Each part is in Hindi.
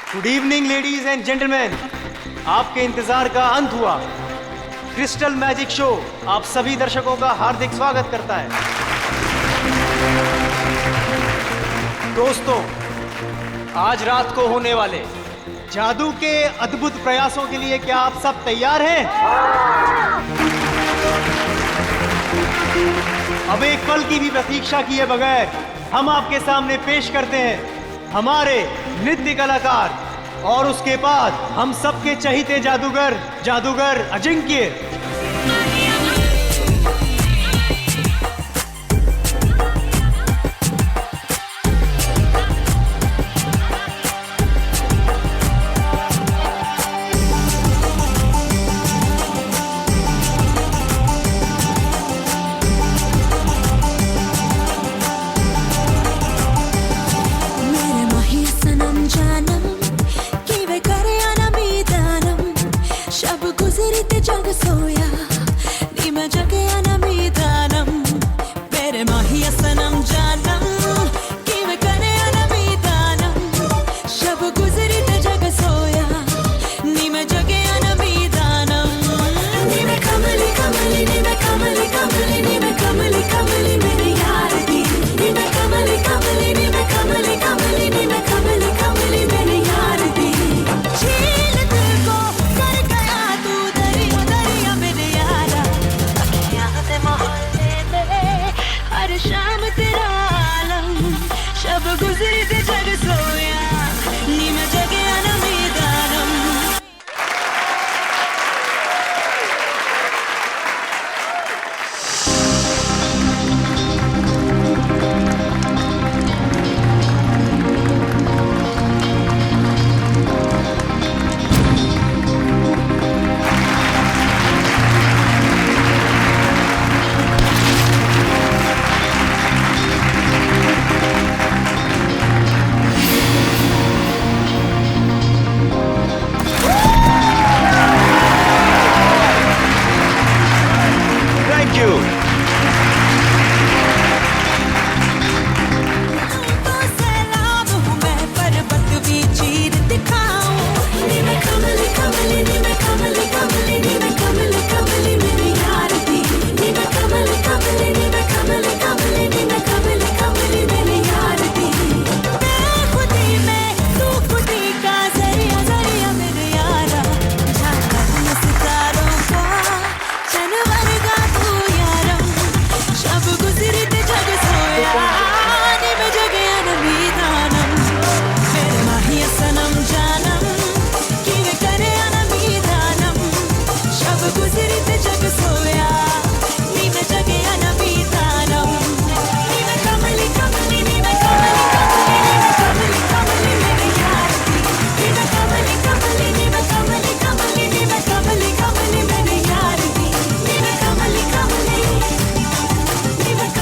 Good evening ladies and gentleman, आपके इंतजार का अंत हुआ। क्रिस्टल मैजिक शो आप सभी दर्शकों का हार्दिक स्वागत करता है। दोस्तों, आज रात को होने वाले जादू के अद्भुत प्रयासों के लिए क्या आप सब तैयार हैं? अब एक पल की भी प्रतीक्षा किए बगैर हम आपके सामने पेश करते हैं हमारे नृत्य कलाकार और उसके बाद हम सबके चहीते जादूगर अजिंक्य।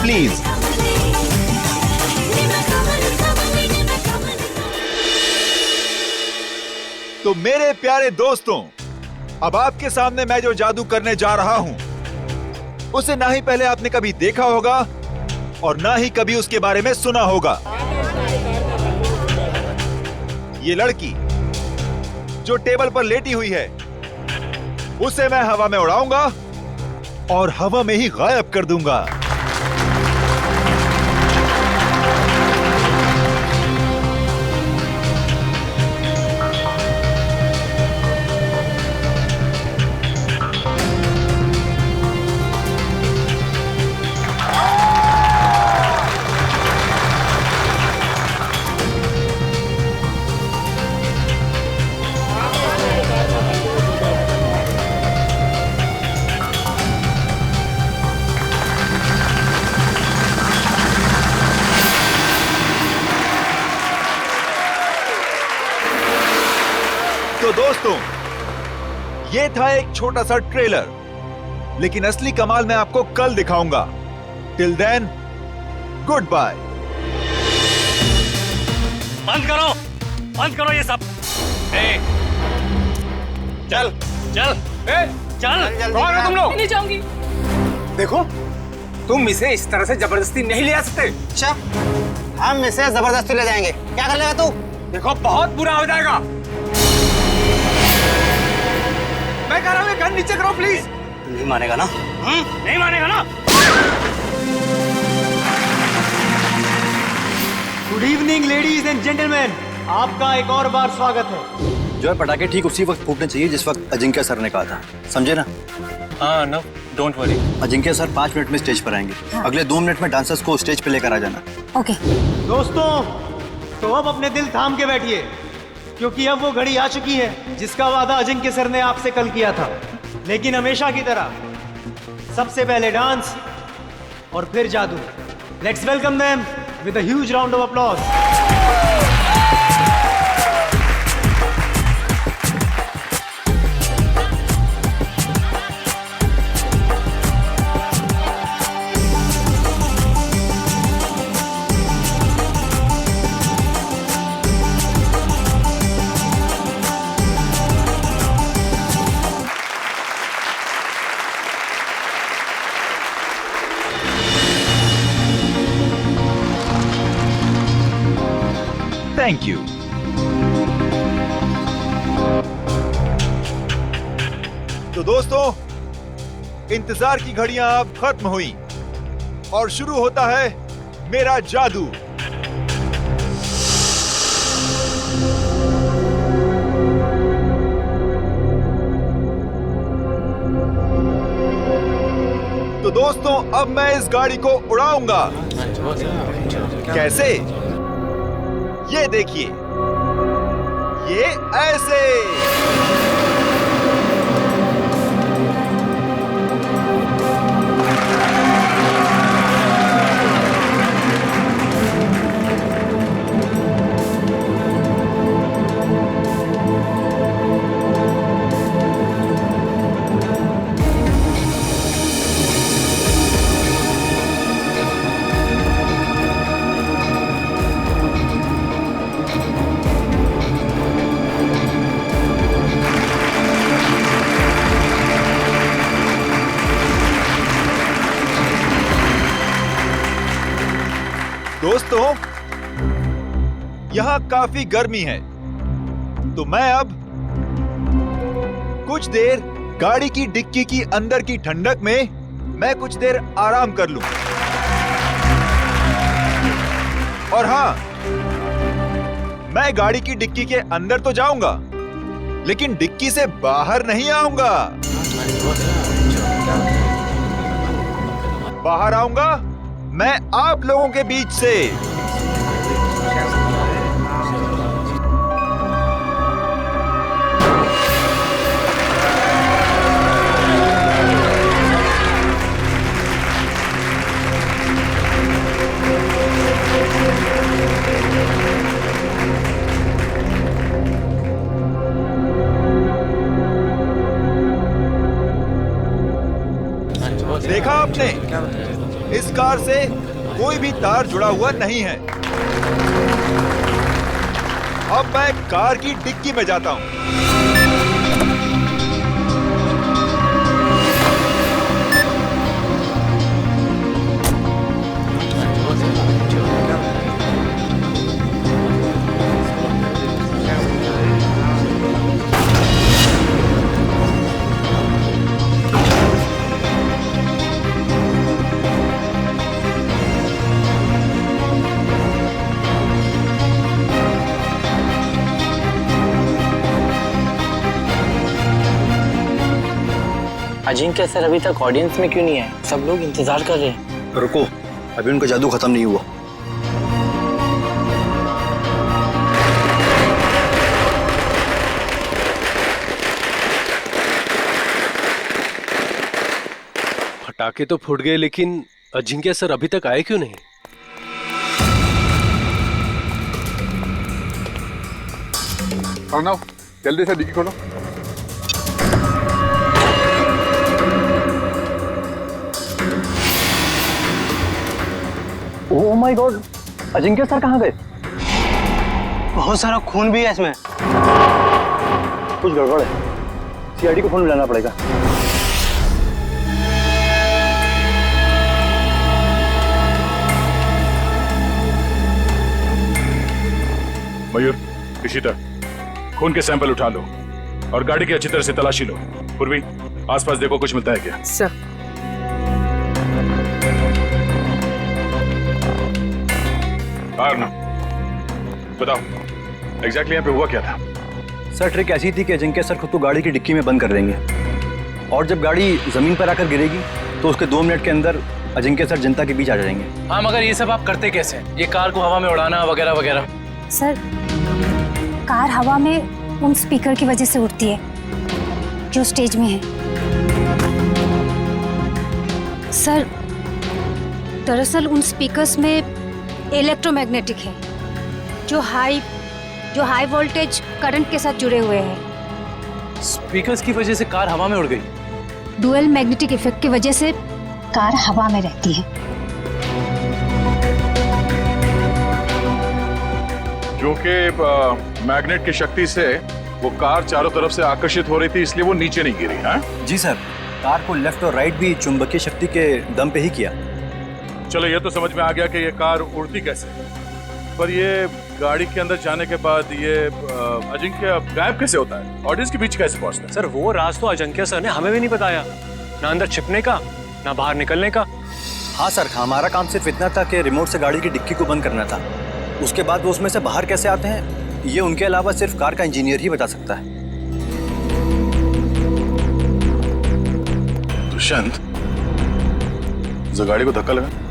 प्लीज तो मेरे प्यारे दोस्तों, अब आपके सामने मैं जो जादू करने जा रहा हूं उसे ना ही पहले आपने कभी देखा होगा और ना ही कभी उसके बारे में सुना होगा। ये लड़की जो टेबल पर लेटी हुई है उसे मैं हवा में उड़ाऊंगा और हवा में ही गायब कर दूंगा। तो दोस्तों, ये था एक छोटा सा ट्रेलर, लेकिन असली कमाल मैं आपको कल दिखाऊंगा। Till then, goodbye. बंद करो ये सब। चल चल चल, कौन हो तुम लोग? नहीं जाऊंगी। देखो, तुम इसे इस तरह से जबरदस्ती नहीं ले आ सकते। अच्छा, हम इसे जबरदस्ती ले जाएंगे। क्या कर लेगा तू? देखो बहुत बुरा हो जाएगा। मैं कह रहा हूँ गन नीचे करो प्लीज। नहीं मानेगा ना? नहीं मानेगा ना? Good evening ladies and gentleman, आपका एक और बार स्वागत है। जो है पटाखे ठीक उसी वक्त फूटने चाहिए जिस वक्त अजिंक्य सर ने कहा था, समझे ना? हाँ no don't worry. Ajinkya sir 5 minute में स्टेज पर आएंगे। अगले 2 मिनट में डांसर्स को स्टेज पे लेकर आ जाना। ओके। दोस्तों, तो अब अपने दिल थाम के बैठिए, क्योंकि अब वो घड़ी आ चुकी है जिसका वादा अजिंक्य सर ने आपसे कल किया था। लेकिन हमेशा की तरह सबसे पहले डांस और फिर जादू। Let's welcome them with a huge round of applause. Thank you. तो दोस्तों, इंतजार की घड़ियां अब खत्म हुई और शुरू होता है मेरा जादू। तो दोस्तों, अब मैं इस गाड़ी को उड़ाऊंगा। कैसे? ये देखिए, ये ऐसे। दोस्तों, यहां काफी गर्मी है, तो मैं अब कुछ देर गाड़ी की डिक्की की अंदर की ठंडक में मैं कुछ देर आराम कर लूं। और हां, मैं गाड़ी की डिक्की के अंदर तो जाऊंगा, लेकिन डिक्की से बाहर नहीं आऊंगा। बाहर आऊंगा मैं आप लोगों के बीच से। देखा आपने, इस कार से कोई भी तार जुड़ा हुआ नहीं है। अब मैं कार की डिक्की में जाता हूं। अजिंक्य सर अभी तक ऑडियंस में क्यों नहीं है? सब लोग इंतजार कर रहे हैं। रुको, अभी उनका जादू खत्म नहीं हुआ। पटाखे तो फूट गए, लेकिन अजिंक्य सर अभी तक आए क्यों नहीं? अर्णव, जल्दी से डिक्की खोलो। Oh my God, Ajinkya sir कहाँ गए? बहुत सारा खून भी है इसमें। कुछ गड़बड़ है, सीआईडी को फोन मिलाना पड़ेगा। मयूर, इशिता, खून के सैंपल उठा लो और गाड़ी की अच्छी तरह से तलाशी लो। पूर्वी, आसपास देखो कुछ मिलता है क्या? सर। आर्ना, बताओ एग्जैक्टली यहाँ पे हुआ क्या था? सर ट्रिक ऐसी थी कि अजिंक्य सर खुद को गाड़ी की डिक्की में बंद कर देंगे और जब गाड़ी जमीन पर आकर गिरेगी तो उसके 2 मिनट के अंदर अजिंक्य सर जनता के बीच आ जाएंगे। हाँ, मगर ये सब आप करते कैसे? ये कार को हवा में उड़ाना वगैरह वगैरह। सर, कार हवा में उन स्पीकर की वजह से उड़ती है जो स्टेज में है। सर, दरअसल उन स्पीकर्स में इलेक्ट्रोमैग्नेटिक है जो हाई वोल्टेज करंट के साथ जुड़े हुए हैं। स्पीकर्स की वजह से कार हवा में उड़ गई। डुअल मैग्नेटिक इफेक्ट की वजह से कार हवा में रहती है। क्योंकि मैग्नेट की शक्ति से वो कार चारों तरफ से आकर्षित हो रही थी, इसलिए वो नीचे नहीं गिरी। हाँ जी सर, कार को लेफ्ट और राइट भी चुंबकीय शक्ति के दम पे ही किया। चलो, ये तो समझ में आ गया कि ये कार उड़ती कैसे, पर ये गाड़ी के अंदर जाने के बाद ये अजिंक्य गायब कैसे होता है? ऑडियंस के बीच कैसे पहुंचता है? सर, वो राज तो अजिंक्य सर ने हमें भी नहीं बताया, ना अंदर छिपने का ना बाहर निकलने का। हाँ सर, हमारा काम सिर्फ इतना था कि रिमोट से गाड़ी की डिक्की को बंद करना था। उसके बाद वो उसमें से बाहर कैसे आते हैं ये उनके अलावा सिर्फ कार का इंजीनियर ही बता सकता है। दुष्यंत, जो गाड़ी को धक्का लगा।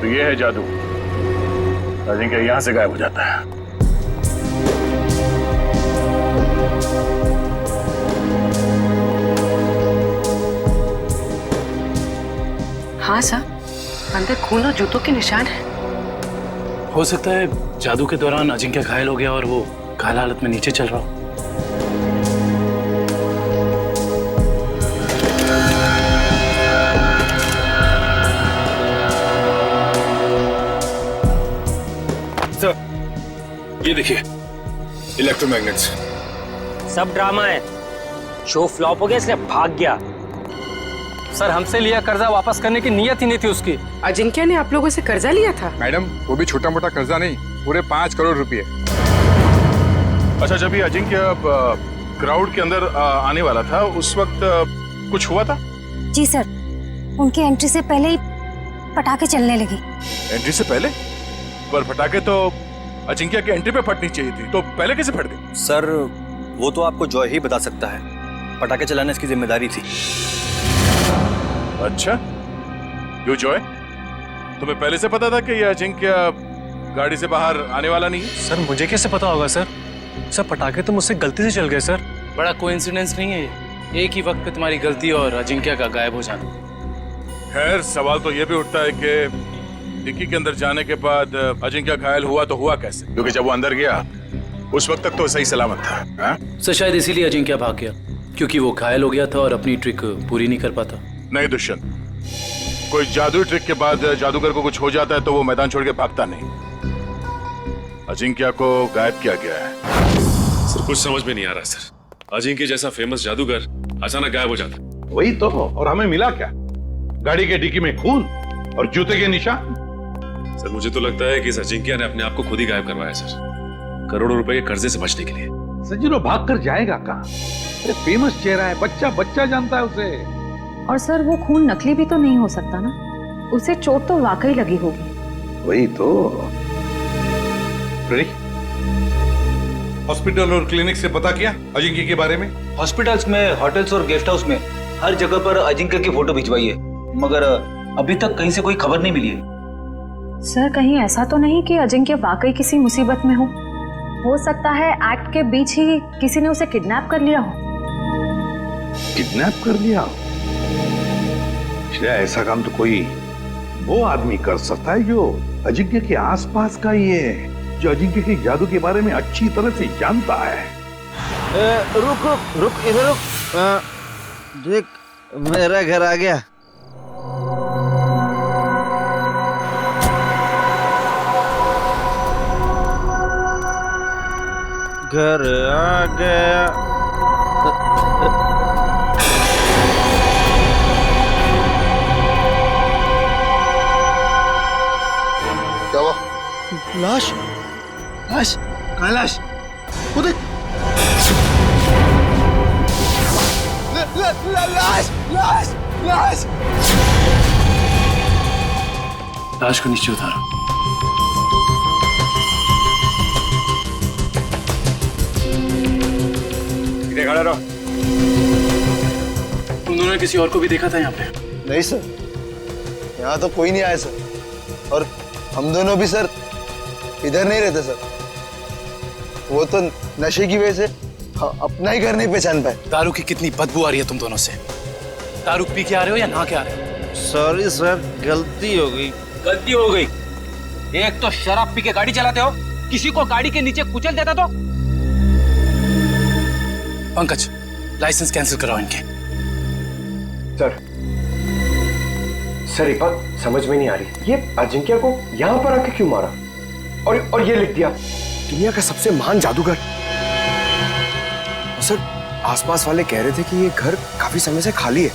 ये है जादू। अजिंक्य यहां से गायब हो जाता है। हाँ सर, अंदर खून और जूतों के निशान है। हो सकता है जादू के दौरान अजिंक्य घायल हो गया और वो घायल हालत में नीचे चल रहा हो। ये देखिए, इलेक्ट्रोमैग्नेट्स। सब ड्रामा है, शो फ्लॉप हो गया इसलिए भाग गया। सर, हमसे लिया कर्जा वापस करने की नीयत ही नहीं थी उसकी। अजिंक्य ने आप लोगों से कर्जा लिया था? मैडम, वो भी छोटा मोटा कर्जा नहीं, पूरे 5 करोड़ रुपए। अच्छा, जब ये अजिंक्य क्राउड के अंदर आने वाला था उस वक्त कुछ हुआ था? जी सर, उनके एंट्री से पहले ही पटाखे चलने लगे। एंट्री से पहले? पर पटाखे तो अजिंक्य के एंट्री पे फटनी चाहिए थी, तो पहले कैसे फट गई? सर, वो तो आपको जॉय ही बता सकता है। पटाखे चलाने इसकी जिम्मेदारी थी। अच्छा, क्यों जॉय? तुम्हें पहले से पता था कि ये अजिंक्य गाड़ी से बाहर आने वाला नहीं? सर, मुझे कैसे पता होगा सर? सर, पटाखे तो मुझसे गलती से चल गए सर। बड़ा कोइंसिडेंस नहीं है ये? एक ही वक्त पे तुम्हारी गलती और अजिंक्य का गायब हो जाना। खैर, सवाल तो ये भी उठता है कि डिक्की के अंदर जाने के बाद अजिंक्य घायल हुआ तो हुआ कैसे? क्योंकि जब वो अंदर गया उस वक्त तक तो सही सलामत था। सर, शायद इसीलिए अजिंक्य भाग गया, क्योंकि वो घायल हो गया था और अपनी ट्रिक पूरी नहीं कर पाता। नहीं दुष्यंत, कोई जादुई ट्रिक के बाद जादूगर को कुछ हो जाता है तो वो मैदान छोड़ के भागता नहीं। अजिंक्य को गायब किया गया है। सर, कुछ समझ में नहीं आ रहा सर। अजिंक्य जैसा फेमस जादूगर अचानक गायब हो जाता। वही तो, और हमें मिला क्या? गाड़ी के डिक्की में खून और जूते के निशान। सर, मुझे तो लगता है कि इस अजिंक्य ने अपने आप को खुद ही गायब करवाया सर, करोड़ों रुपए के कर्जे से बचने के लिए। सजीरो भाग कर जाएगा कहाँ? अरे फेमस चेहरा है, बच्चा जानता है उसे। और सर, वो खून नकली भी तो नहीं हो सकता ना? उसे चोट तो वाकई लगी होगी। वही तो। हॉस्पिटल और क्लिनिक से पता किया अजिंक्य के बारे में? हॉस्पिटल्स में, होटल्स और गेस्ट हाउस में हर जगह पर अजिंक्य की फोटो भिजवाई है, मगर अभी तक कहीं से कोई खबर नहीं मिली है। सर, कहीं ऐसा तो नहीं कि अजिंक्य वाकई किसी मुसीबत में हो सकता है एक्ट के बीच ही किसी ने उसे किडनैप कर लिया हो। किडनैप कर लिया हो? ऐसा काम तो कोई वो आदमी कर सकता है जो अजिंक्य के आसपास का ही है। जो अजिंक्य के जादू के बारे में अच्छी तरह से जानता है। रुक रुक रुक, इधर रुक। देख, मेरा घर आ गया। घर आ गया। क्या हुआ? लाश, लाश, कहाँ लाश? उधर। लाश, लाश, लाश। लाश को नीचे उतारो। खड़ा रहो। तुम दोनों ने किसी और को भी देखा था यहाँ पे? नहीं सर, यहाँ तो कोई नहीं आया सर, और हम दोनों भी सर इधर नहीं रहते सर। वो तो नशे की वजह से अपना ही घर नहीं पहचान पाए। दारू की कितनी बदबू आ रही है तुम दोनों से। दारू पी के आ रहे हो या नहा के आ रहे हो? सॉरी सर, गलती हो गई। गलती हो गई? एक तो शराब पी के गाड़ी चलाते हो, किसी को गाड़ी के नीचे कुचल देता तो। पंकज, लाइसेंस कैंसिल कराओ इनके। सर एक बात समझ में नहीं आ रही, ये अजिंक्य को यहाँ पर आके क्यों मारा? और ये लिख दिया दुनिया का सबसे महान जादूगर। सर आसपास वाले कह रहे थे कि ये घर काफी समय से खाली है,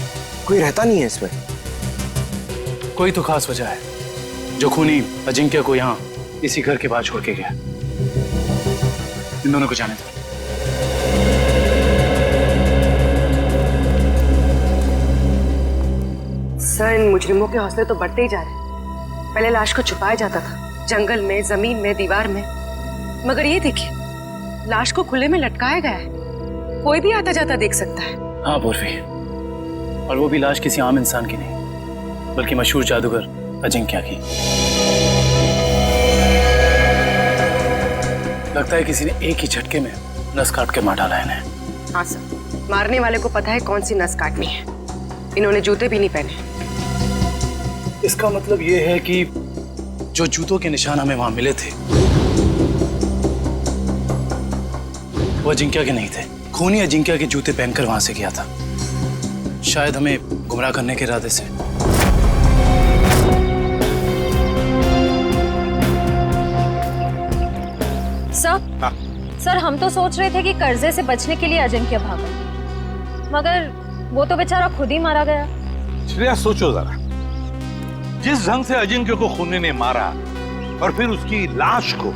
कोई रहता नहीं है इसमें। कोई तो खास वजह है जो खूनी अजिंक्य को यहाँ इसी घर के बाहर छोड़ के गया। इन दोनों को जाने दो। सर, इन मुजरिमों के हौसले तो बढ़ते ही जा रहे हैं। पहले लाश को छुपाया जाता था, जंगल में, जमीन में, दीवार में, मगर ये देखिए, लाश को खुले में लटकाया गया है। कोई भी आता जाता देख सकता है। हाँ पूर्वी, और वो भी लाश किसी आम इंसान की नहीं, बल्कि मशहूर जादूगर अजिंक्य की। लगता है किसी ने एक ही झटके में नस काट के मार डाला इन्हें। हाँ सर, मारने वाले को पता है कौन सी नस काटनी है। इन्होंने जूते भी नहीं पहने। इसका मतलब ये है कि जो जूतों के निशान हमें वहां मिले थे वो अजिंक्य के नहीं थे। खूनी अजिंक्य के जूते पहनकर वहां से गया था, शायद हमें गुमराह करने के इरादे से। सर, हम तो सोच रहे थे कि कर्जे से बचने के लिए अजिंक्य भागा, मगर वो तो बेचारा खुद ही मारा गया। श्रेया, सोचो जरा, जिस ढंग से अजिंक्य को खूनी ने मारा और फिर उसकी लाश को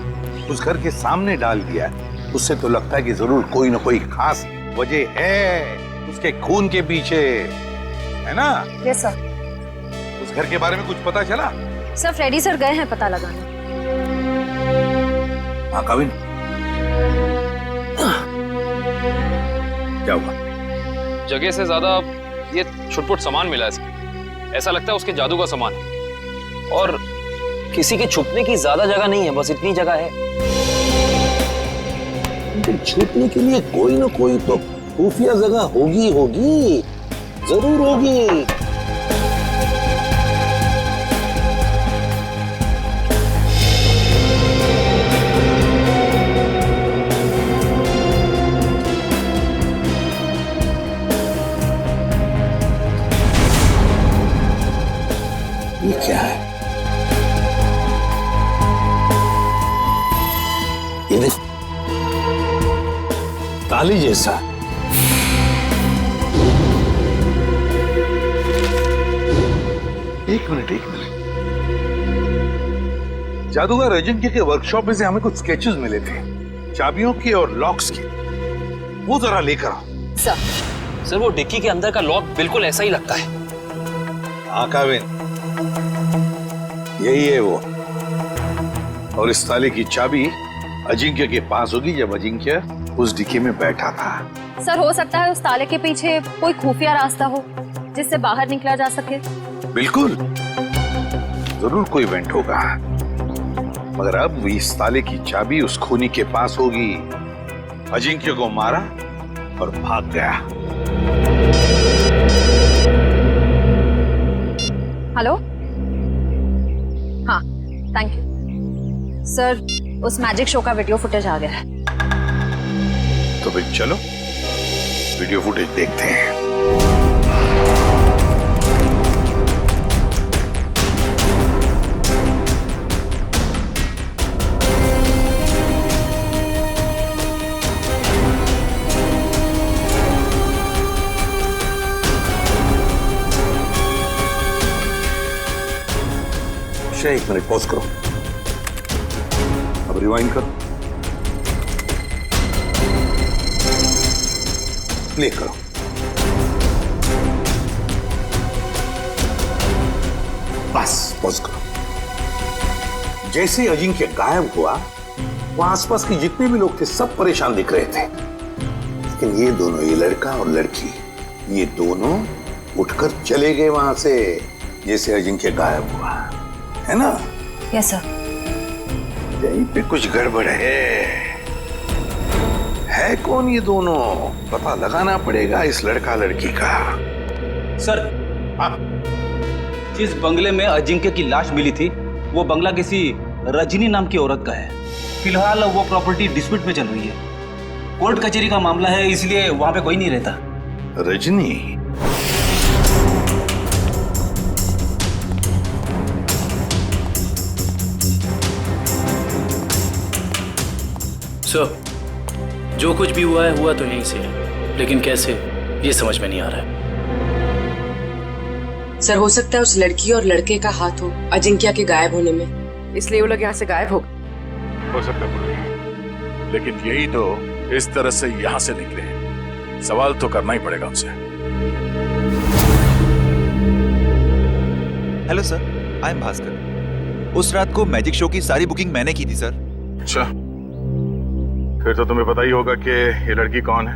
उस घर के सामने डाल दिया, उससे तो लगता है कि जरूर कोई ना कोई खास वजह है उसके खून के पीछे, है ना? Yes sir. उस घर के बारे में कुछ पता चला? सर, फ्रेडी सर गए हैं पता लगाने। हाँ काविन, क्या हुआ? जगह से ज्यादा ये छुटपुट सामान मिला है इसमें। ऐसा लगता है उसके जादू का सामान है। और किसी के छुपने की ज्यादा जगह नहीं है, बस इतनी जगह है। छुपने के लिए कोई ना कोई तो खुफिया जगह होगी, जरूर होगी। ये क्या है? ये देख, ताली जैसा। एक मिनट। जादूगर अजिंक्य के वर्कशॉप में से हमें कुछ स्केचेस मिले थे, चाबियों के और लॉक्स के। वो जरा लेकर आओ। सर, वो डिक्की के अंदर का लॉक बिल्कुल ऐसा ही लगता है। हाँ काविन, यही है वो। और इस ताले की चाबी अजिंक्य के पास होगी जब अजिंक्य उस डिक्की में बैठा था। सर, हो सकता है उस ताले के पीछे कोई खुफिया रास्ता हो जिससे बाहर निकला जा सके। बिल्कुल, जरूर कोई इवेंट होगा, मगर अब इस ताले की चाबी उस खूनी के पास होगी। अजिंक्य को मारा और भाग गया। हेलो, हाँ, थैंक यू। सर, उस मैजिक शो का वीडियो फुटेज आ गया है। तो फिर चलो वीडियो फुटेज देखते हैं। एक मिनट पॉज करो, अब रिवाइंड करो, प्ले करो। बस पॉज करो। जैसे अजिंक्य गायब हुआ, वहां आसपास के जितने भी लोग थे सब परेशान दिख रहे थे, लेकिन ये दोनों, ये लड़का और लड़की, ये दोनों उठकर चले गए वहां से जैसे अजिंक्य गायब हुआ, है ना? Yes sir. यहीं पे कुछ गड़बड़ है कौन ये दोनों? पता लगाना पड़ेगा इस लड़का लड़की का। सर, जिस बंगले में अजिंक्य की लाश मिली थी वो बंगला किसी रजनी नाम की औरत का है। फिलहाल वो प्रॉपर्टी डिस्प्यूट में चल रही है, कोर्ट कचहरी का मामला है, इसलिए वहां पे कोई नहीं रहता। रजनी? सर, जो कुछ भी हुआ तो यहीं से है, लेकिन कैसे ये समझ में नहीं आ रहा है। सर, हो सकता है उस लड़की और लड़के का हाथ हो अजिंक्य के गायब होने में, इसलिए वो लोग यहाँ से गायब हो सकता है, लेकिन यही तो इस तरह से यहाँ से निकले हैं। सवाल तो करना ही पड़ेगा उनसे। Hello sir, I am Bhaskar. उस रात को मैजिक शो की सारी बुकिंग मैंने की थी सर। अच्छा, फिर तो तुम्हें पता ही होगा कि ये लड़की कौन है।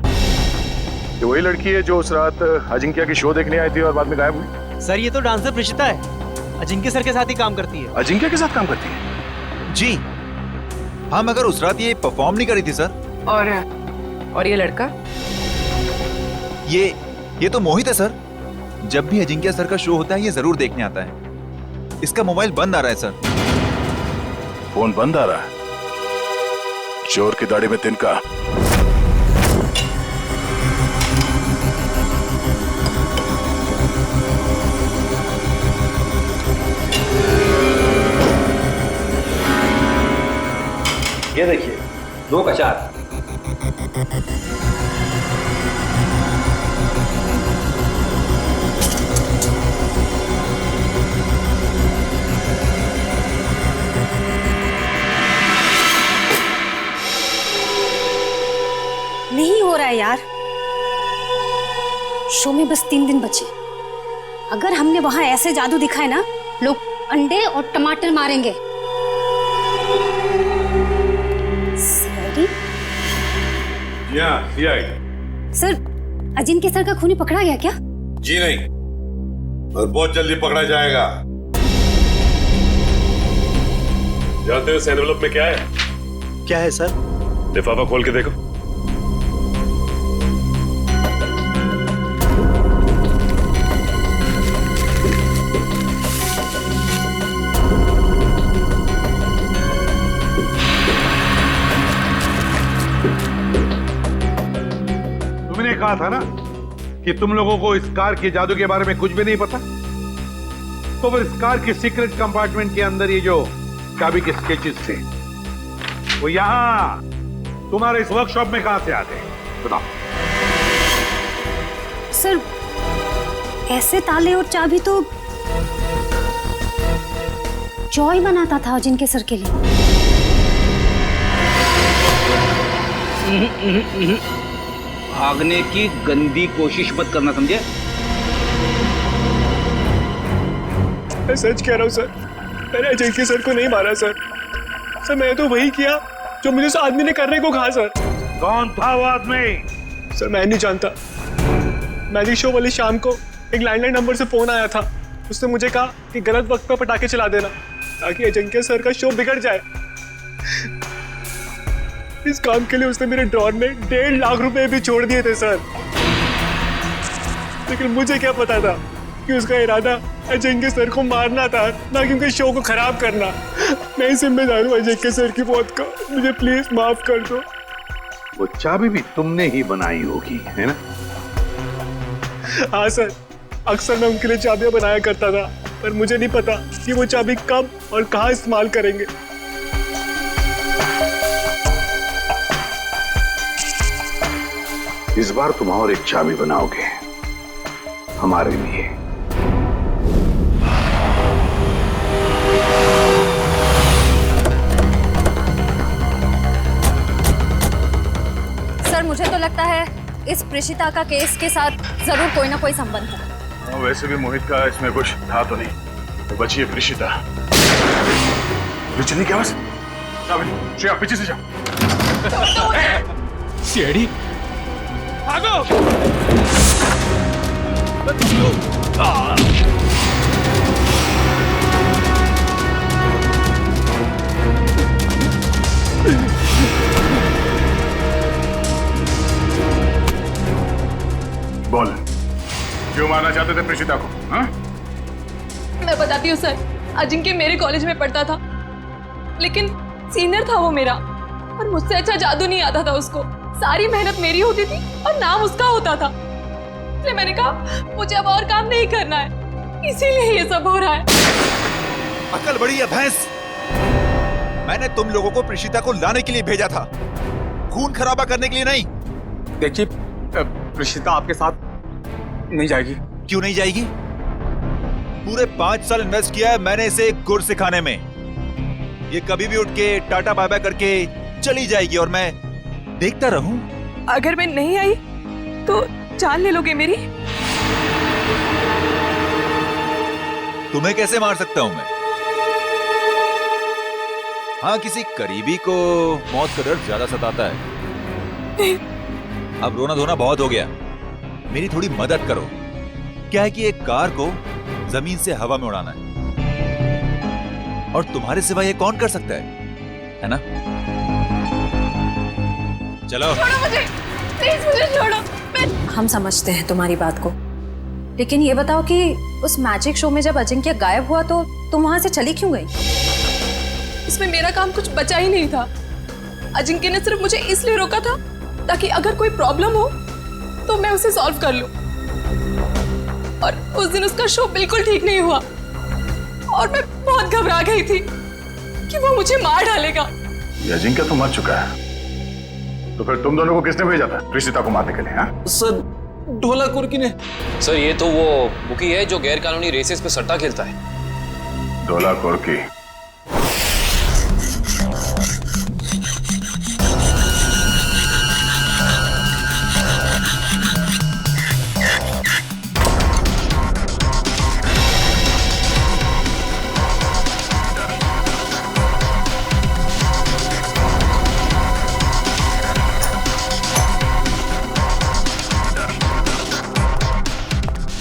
ये वही लड़की है जो उस रात अजिंक्य की शो देखने आई थी और बाद में गायब हुई। सर, ये तो डांसर प्रिशिता है, अजिंक्य सर के साथ ही काम करती है। अजिंक्य के साथ काम करती है? जी हाँ, मगर उस रात ये परफॉर्म नहीं करी थी सर। और ये लड़का? ये तो मोहित है सर। जब भी अजिंक्य सर का शो होता है ये जरूर देखने आता है। इसका मोबाइल बंद आ रहा है सर। फोन बंद आ रहा है? चोर की दाढ़ी में तिनका। ये देखिए, 2 का 4। नहीं हो रहा है यार, शो में बस 3 दिन बचे। अगर हमने वहां ऐसे जादू दिखाए ना, लोग अंडे और टमाटर मारेंगे। सर, अजिंक्य सर का खूनी पकड़ा गया क्या? जी नहीं, और बहुत जल्दी पकड़ा जाएगा। जानते हो इस एनवेलप में क्या है? क्या है सर? लिफाफा खोल के देखो। तुमने कहा था ना कि तुम लोगों को इस कार के जादू के बारे में कुछ भी नहीं पता। तो फिर इस कार के सीक्रेट कंपार्टमेंट के अंदर ये जो चाबी के स्केचेस थे, वो यहां तुम्हारे इस वर्कशॉप में कहां से आते हैं? बताओ। सर, ऐसे ताले और चाबी तो जॉय बनाता था अजिंक्य सर के लिए। भागने की गंदी कोशिश मत करना, समझे? मैं सच कह रहा हूँ सर, मैंने अजिंक्य सर को नहीं मारा सर। सर, मैंने तो वही किया जो मुझे उस आदमी ने करने को कहा सर। कौन था वो आदमी? सर, मैं नहीं जानता। मैजिक शो वाली शाम को एक लैंडलाइन नंबर से फोन आया था। उसने मुझे कहा कि गलत वक्त पर पटाखे चला देना ताकि अजिंक्य सर का शो बिगड़ जाए। इस काम के लिए उसने मेरे ड्रॉर में 1.5 लाख रुपए भी छोड़ दिए थे सर। लेकिन मुझे क्या पता था कि उसका इरादा अजिंक्य सर को मारना था, ना कि उनके शो को खराब करना। मैं ही जिम्मेदार हूँ अजय के सर की मौत का। मुझे प्लीज माफ कर दो। वो चाबी भी तुमने ही बनाई होगी, है ना? हाँ सर, अक्सर मैं उनके लिए चाबियां बनाया करता था, पर मुझे नहीं पता कि वो चाबी कब और कहाँ इस्तेमाल करेंगे। इस बार तुम और एक चाबी बनाओगे हमारे लिए। सर मुझे तो लगता है इस प्रेषिता का केस के साथ जरूर कोई ना कोई संबंध है। वैसे भी मोहित का इसमें कुछ था तो नहीं, तो बची है प्रेषिता। चलिए क्या बस श्रेया पीछे से जाओ। सीआईडी भागो। बोल, क्यों मारना चाहते थे प्रेषिता को? हाँ? मैं बताती हूँ सर, अजिंक्य मेरे कॉलेज में पढ़ता था, लेकिन सीनियर था वो मेरा, और मुझसे अच्छा जादू नहीं आता था उसको। सारी मेहनत मेरी होती थी और नाम उसका होता था। इसलिए मैंने कहा मुझे अब और काम नहीं करना है, इसीलिए ये सब हो रहा है। अकल बड़ी है भैंस। मैंने तुम लोगों को प्रेषिता को लाने के लिए भेजा था, खून खराबा करने के लिए नहीं। देखिए, प्रेषिता आपके साथ नहीं जाएगी। क्यों नहीं जाएगी? पूरे 5 साल इन्वेस्ट किया है मैंने इसे गुर सिखाने में। ये कभी भी उठ के टाटा बाय बाय करके चली जाएगी और मैं देखता रहूं। अगर मैं नहीं आई तो जान ले लोगे मेरी? तुम्हें कैसे मार सकता हूं मैं? हाँ, किसी करीबी को मौत का डर ज्यादा सताता है। अब रोना धोना बहुत हो गया, मेरी थोड़ी मदद करो। क्या है कि एक कार को जमीन से हवा में उड़ाना है, और तुम्हारे सिवा ये कौन कर सकता है ना? चलो छोड़ो मुझे, प्लीज मुझे छोड़ो। हम समझते हैं तुम्हारी बात को, लेकिन ये बताओ कि उस मैजिक शो में जब अजिंक्य गायब हुआ तो तुम वहां से चली क्यों गई? इसमें मेरा काम कुछ बचा ही नहीं था। अजिंक्य ने सिर्फ मुझे इसलिए रोका था ताकि अगर कोई प्रॉब्लम हो तो मैं उसे सॉल्व कर लूं। और उस दिन उसका शो बिल्कुल ठीक नहीं हुआ और मैं बहुत घबरा गई थी कि वो मुझे मार डालेगा। ये अजिंक्य तो मर चुका है, तो फिर तुम दोनों को किसने भेजा था प्रेषिता को मारने के लिए? हाँ? सर, ढोला कुर्की ने। सर ये तो वो बुकी है जो गैर कानूनी रेसेस पे सट्टा खेलता है। ढोला कुर्की?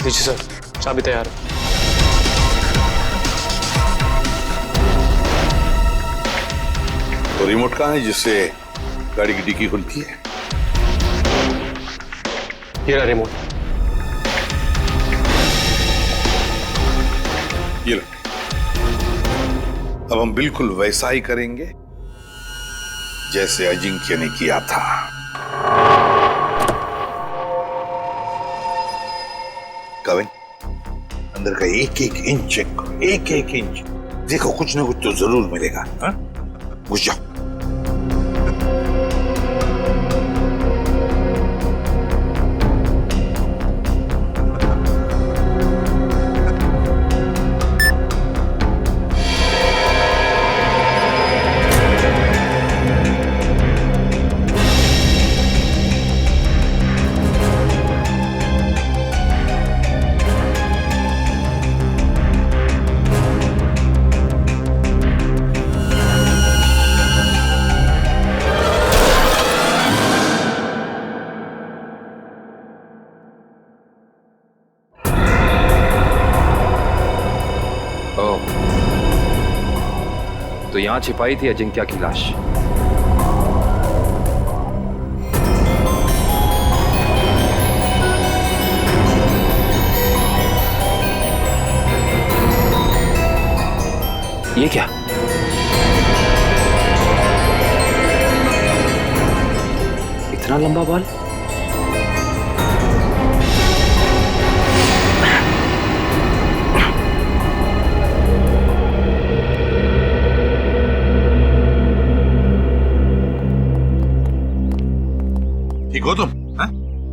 जी सर, चाबी तैयार है। तो रिमोट कहाँ है जिससे गाड़ी की डिक्की खुलती है? ये रहा रिमोट। ये लो। अब हम बिल्कुल वैसा ही करेंगे जैसे अजिंक्य ने किया था। कविन, अंदर का एक एक इंच चेक करो, एक एक इंच। देखो कुछ ना कुछ तो जरूर मिलेगा। हाँ? घुस जाओ। तो यहाँ छिपाई थी अजिंक्य की लाश। ये क्या? इतना लंबा बाल? ठीक हो तुम?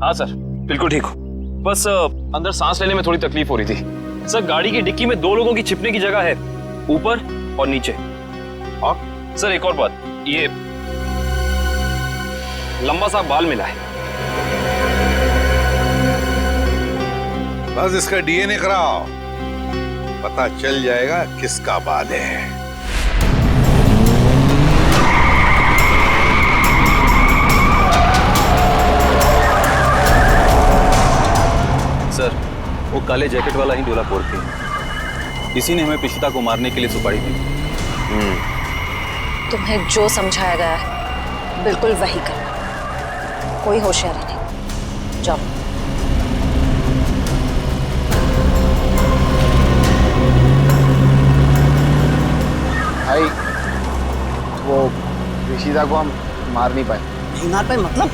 हाँ सर, बिल्कुल ठीक हो। बस अंदर सांस लेने में थोड़ी तकलीफ हो रही थी। सर, गाड़ी की डिक्की में 2 लोगों की छिपने की जगह है, ऊपर और नीचे। और सर एक और बात, ये लंबा सा बाल मिला है। बस इसका डीएनए कराओ, पता चल जाएगा किसका बाल है। सर, वो काले जैकेट वाला ही डोलापोर थे। इसी ने हमें पिशिता को मारने के लिए सुपारी दी। तुम्हें जो समझाया गया है बिल्कुल वही करना, कोई होशियारी नहीं। जाओ। भाई, वो ऋषिता को हम मार नहीं पाए। नहीं मार पाए मतलब?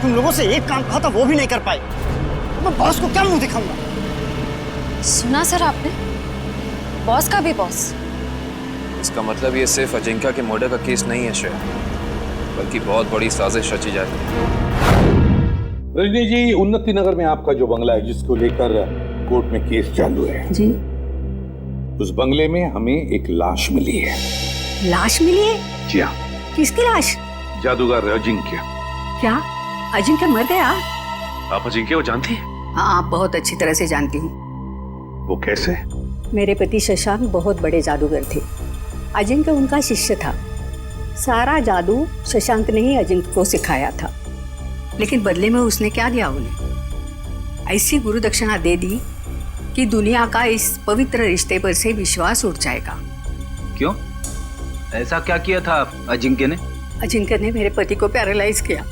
तुम लोगों से एक काम कहा था वो भी नहीं कर पाए। मैं बॉस को क्या मुंह दिखाऊंगा? सुना सर आपने? बॉस का भी बॉस। इसका मतलब ये सिर्फ अजिंक्या के मर्डर का केस नहीं है श्रेया, बल्कि बहुत बड़ी साजिश रची जा रही है। रजनी जी, उन्नति नगर में आपका जो बंगला है जिसको लेकर कोर्ट में केस चालू है जी, उस बंगले में हमें एक लाश मिली है। लाश मिली है? जी हाँ। किसकी लाश? जादूगर अजिंक्य। क्या अजिंक्य मर गया? आप अजिंक्य को जानती हैं? हाँ, बहुत अच्छी तरह से जानती हूँ। वो कैसे? मेरे पति शशांक बहुत बड़े जादूगर थे। अजिंक्य उनका शिष्य था। सारा जादू शशांक ने ही अजिंक्य को सिखाया था, लेकिन बदले में उसने क्या दिया उन्हें? ऐसी गुरु दक्षिणा दे दी कि दुनिया का इस पवित्र रिश्ते पर से विश्वास उठ जाएगा। क्यों? ऐसा क्या किया था अजिंक्य ने? अजिंक्य ने मेरे पति को पैरालाइज किया,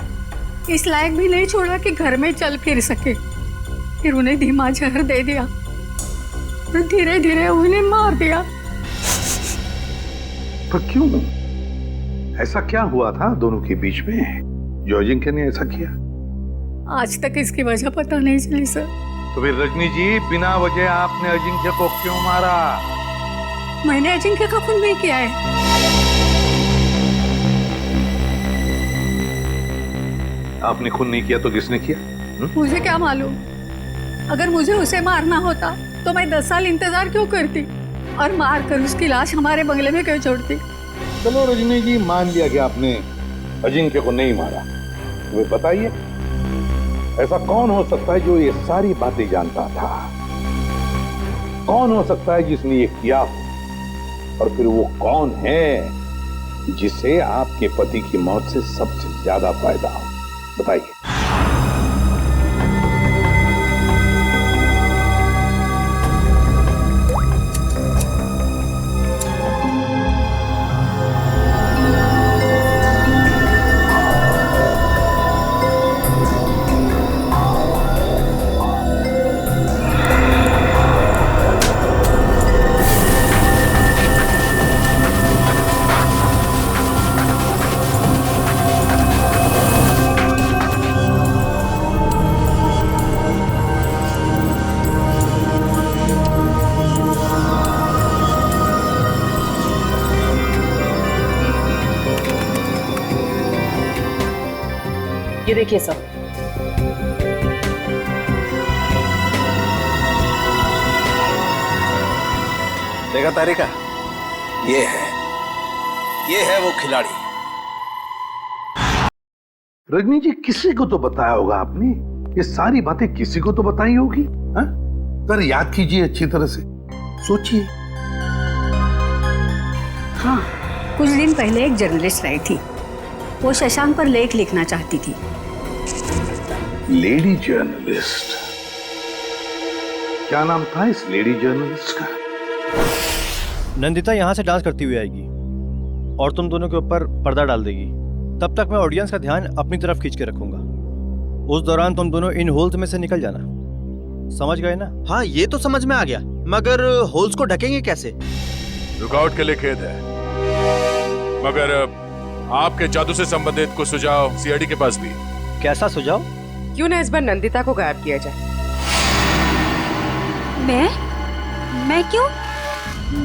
इस लायक भी नहीं छोड़ा कि घर में चल फिर सके। फिर उन्हें धीमा जहर दे दिया और धीरे धीरे उन्हें मार दिया। पर क्यों? ऐसा क्या हुआ था दोनों के बीच में जो अजिंक्य ने ऐसा किया? आज तक इसकी वजह पता नहीं चली सर। तो फिर रजनी जी, बिना वजह आपने अजिंक्य को क्यों मारा? मैंने अजिंक्य का खून नहीं किया है। आपने खून नहीं किया तो किसने किया? मुझे क्या मालूम? अगर मुझे उसे मारना होता तो मैं 10 साल इंतजार क्यों करती और मार कर उसकी लाश हमारे बंगले में क्यों छोड़ती? चलो रजनी जी, मान लिया कि आपने अजिंक्य को नहीं मारा। तुम्हें बताइए, ऐसा कौन हो सकता है जो ये सारी बातें जानता था? कौन हो सकता है जिसने ये किया हो? और फिर वो कौन है जिसे आपके पति की मौत से सबसे ज्यादा फायदा हो? बताइए। ये देखिए सब। देखा तारिका? ये है वो खिलाड़ी। रजनी जी, किसी को तो बताया होगा आपने। ये सारी बातें किसी को तो बताई होगी। जरा याद कीजिए अच्छी तरह से, सोचिए। हाँ, कुछ दिन पहले एक जर्नलिस्ट आई थी। वो शशांक पर लेख लिखना चाहती थी। Lady journalist? क्या नाम था इस लेडी जर्नलिस्ट का? नंदिता यहाँ से डांस करती हुई आएगी और तुम दोनों के ऊपर पर्दा डाल देगी। तब तक मैं ऑडियंस का ध्यान अपनी तरफ खींच के रखूंगा। उस दौरान तुम दोनों इन होल्स में से निकल जाना। समझ गए ना? हाँ, ये तो समझ में आ गया, मगर होल्स को ढकेंगे कैसे? रुकावट के लिए खेद है, मगर आपके जादू से संबंधित कुछ सुझाव सीआईडी के पास भी। कैसा सुझाव? क्यों ना इस बार नंदिता को गायब किया जाए? मैं क्यों?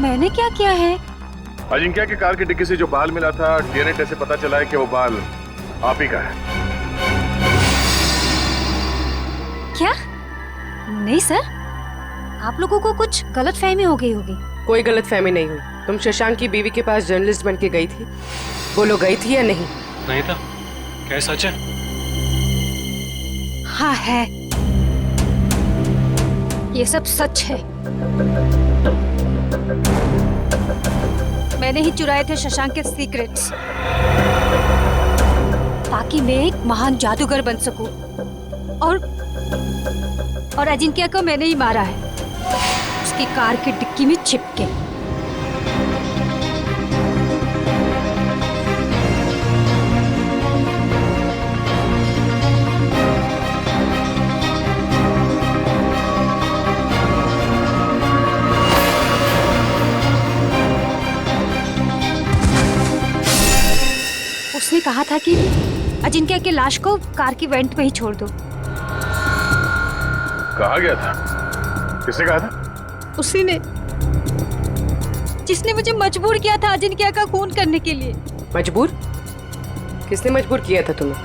मैंने क्या किया है? अजिंक्य की कार की डिक्की से जो बाल मिला था, डीएनए टेस्ट से पता चला है कि वो बाल आप ही का है। क्या? नहीं सर, आप लोगों को कुछ गलतफहमी हो गई होगी। कोई गलतफहमी नहीं हुई। तुम शशांक की बीवी के पास जर्नलिस्ट बन के गई थी, बोलो गई थी या नहीं? नहीं था। क्या सच है? हाँ है, ये सब सच है। मैंने ही चुराए थे शशांक के सीक्रेट्स, ताकि मैं एक महान जादूगर बन सकूं। और अजिंक्य को मैंने ही मारा है, उसकी कार की डिक्की में छिप के। उसने कहा था कि अजिंक्य के लाश को कार की वेंट में ही छोड़ दो। कहा गया था? किसने कहा था? उसी ने, जिसने मुझे मजबूर किया था अजिंक्य का खून करने के लिए। मजबूर? किसने मजबूर किया था तुम्हें?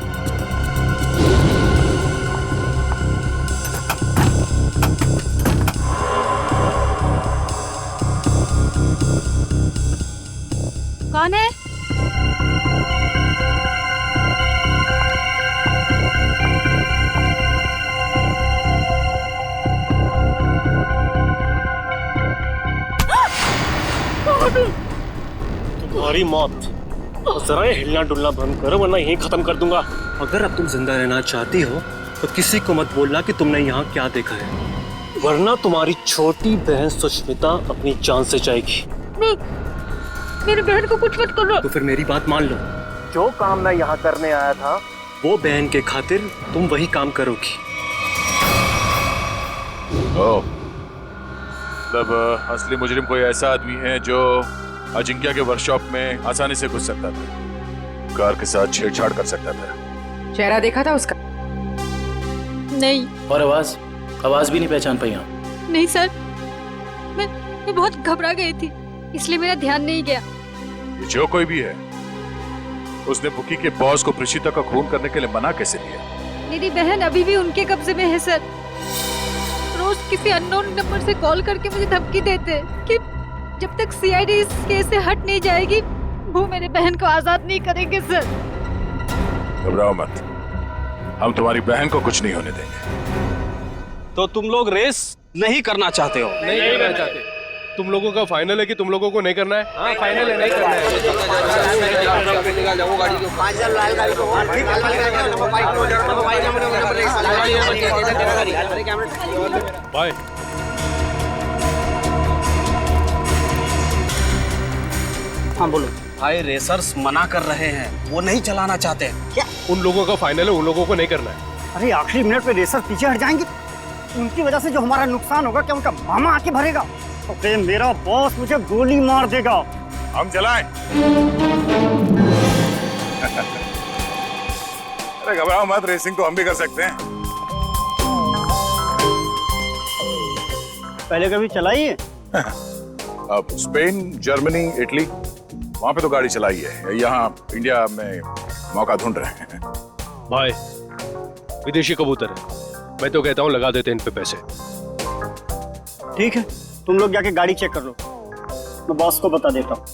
कौन है? तुम्हारी मौत। जरा ये हिलना डुलना बंद करो वरना यहीं खत्म कर दूंगा। अगर अब तुम जिंदा रहना चाहती हो तो किसी को मत बोलना कि तुमने यहाँ क्या देखा है, वरना तुम्हारी छोटी बहन सुष्मिता अपनी जान से जाएगी। नहीं, मेरी बहन को कुछ मत करो। तो फिर मेरी बात मान लो, जो काम मैं यहाँ करने आया था वो बहन के खातिर तुम वही काम करोगी। मतलब असली मुजरिम कोई ऐसा आदमी है जो अजिंक्य के वर्कशॉप में आसानी से घुस सकता था, कार के साथ छेड़छाड़ कर सकता था। चेहरा देखा था उसका? नहीं। और आवाज भी नहीं पहचान पाई आप? नहीं सर, मैं बहुत घबरा गई थी, इसलिए मेरा ध्यान नहीं गया। जो कोई भी है, उसने बुकी के बॉस को प्रीशिता का खून करने के लिए मना कैसे किया? मेरी बहन अभी भी उनके कब्जे में है सर। रोज किसी अननोन नंबर से कॉल करके मुझे धमकी देते कि जब तक सीआईडी इस केस से हट नहीं जाएगी वो मेरे बहन को आजाद नहीं करेंगे सर। घबराओ मत, हम तुम्हारी बहन को कुछ नहीं होने देंगे। तो तुम लोग रेस नहीं करना चाहते हो? नहीं करना चाहते। तुम लोगों का फाइनल है कि तुम लोगों को नहीं करना है? हाँ फाइनल है, नहीं करना है। बाय। हाँ बोलो। भाई रेसर्स मना कर रहे हैं, वो नहीं चलाना चाहते। क्या? उन लोगों का फाइनल है, उन लोगों को नहीं करना है। अरे आखिरी मिनट पे रेसर पीछे हट जाएंगे, उनकी वजह से जो हमारा नुकसान होगा क्या उनका मामा आके भरेगा? तो मेरा बॉस मुझे गोली मार देगा। हम चलाएं? अरे घबराओ मत, रेसिंग तो हम भी कर सकते हैं। पहले कभी चलाई है? अब स्पेन, जर्मनी, इटली, वहां पे तो गाड़ी चलाई है। यहाँ इंडिया में मौका ढूंढ रहे हैं। भाई विदेशी कबूतर है, मैं तो कहता हूँ लगा देते इन पे पैसे। ठीक है, तुम लोग जाके गाड़ी चेक कर लो, मैं बॉस को बता देता हूँ।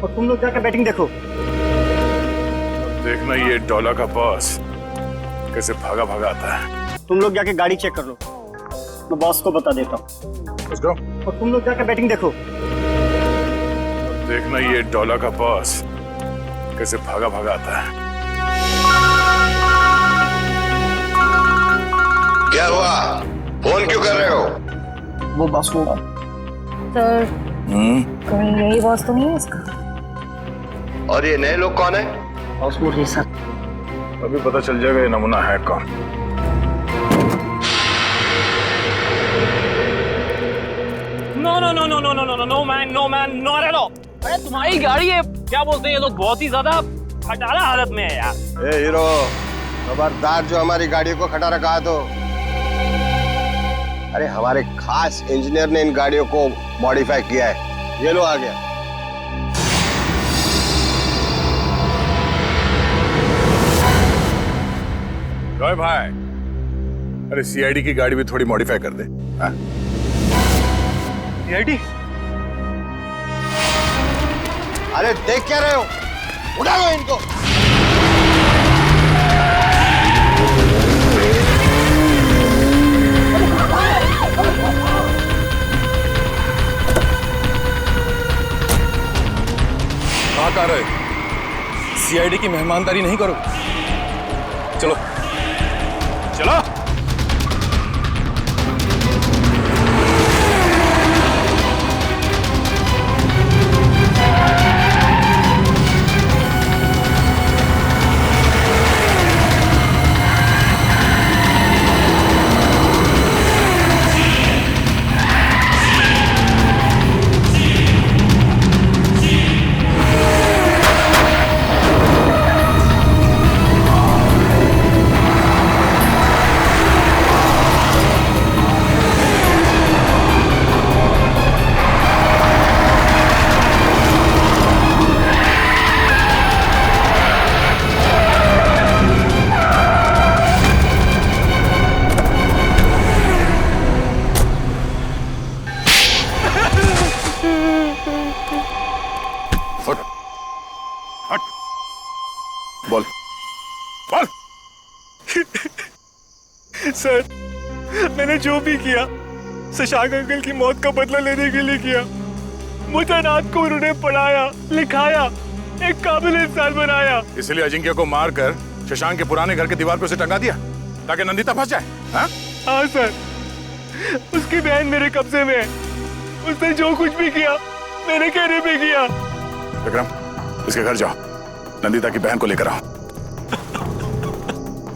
और तुम लोग जाके बैटिंग देखो। देखना ये डॉलर का बॉस कैसे भागा भागा आता है। तुम लोग जाके गाड़ी चेक कर लो, मैं बॉस को बता देता हूँ। और तुम लोग जाके बैटिंग देखो। देखना ये डॉलर का बॉस कैसे भागा भागा आता है। क्या हुआ? फोन क्यों कर रहे हो? वो बॉस को। सर, कहीं यही बॉस तो नहीं है इसका? और ये नए लोग कौन है? बॉस वो रेसर। अभी पता चल जाएगा ये नमूना है कौन। No man, not at all. अरे तुम्हारी गाड़ी है, क्या बोलते हैं ये लोग बहुत ही ज्यादा खटारा हालत में है यार। ए हीरो, खबरदार जो हमारी गाड़ियों को खड़ा रखा है तो। अरे हमारे खास इंजीनियर ने इन गाड़ियों को मॉडिफाई किया है। ये लो आ गया। जॉय भाई, अरे सीआईडी की गाड़ी भी थोड़ी मॉडिफाई कर दे। सीआईडी? अरे देख क्या रहे हो, उड़ा लो इनको। कहाँ का रहे? सीआईडी की मेहमानदारी नहीं करो। चलो चलो। बोल बोल। सर, मैंने जो भी किया शशांक अंकल की मौत का बदला लेने के लिए किया। मुझे अनाथ को उन्होंने पढ़ाया, लिखाया, एक काबिल इंसान बनाया। इसलिए अजिंक्य को मारकर शशांक के पुराने घर के दीवार पे उसे टंगा दिया ताकि नंदिता फंस जाए। हाँ सर, उसकी बहन मेरे कब्जे में है। उसने जो कुछ भी किया मेरे कहने पे किया। विक्रम, इसके घर जाओ, नंदिता की बहन को लेकर आओ।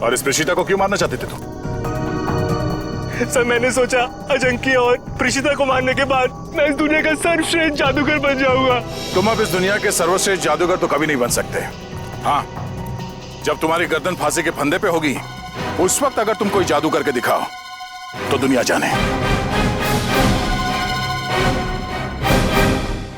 और इस प्रीशिता को क्यों मारना चाहते थे तुम? सर, मैंने सोचा अजिंक्य और प्रीशिता को मारने के बाद मैं इस दुनिया का सर्वश्रेष्ठ जादूगर बन जाऊंगा। तुम अब इस दुनिया के सर्वश्रेष्ठ जादूगर तो कभी नहीं बन सकते। हाँ, जब तुम्हारी गर्दन फांसी के फंदे पे होगी उस वक्त अगर तुम कोई जादू करके दिखाओ तो दुनिया जाने।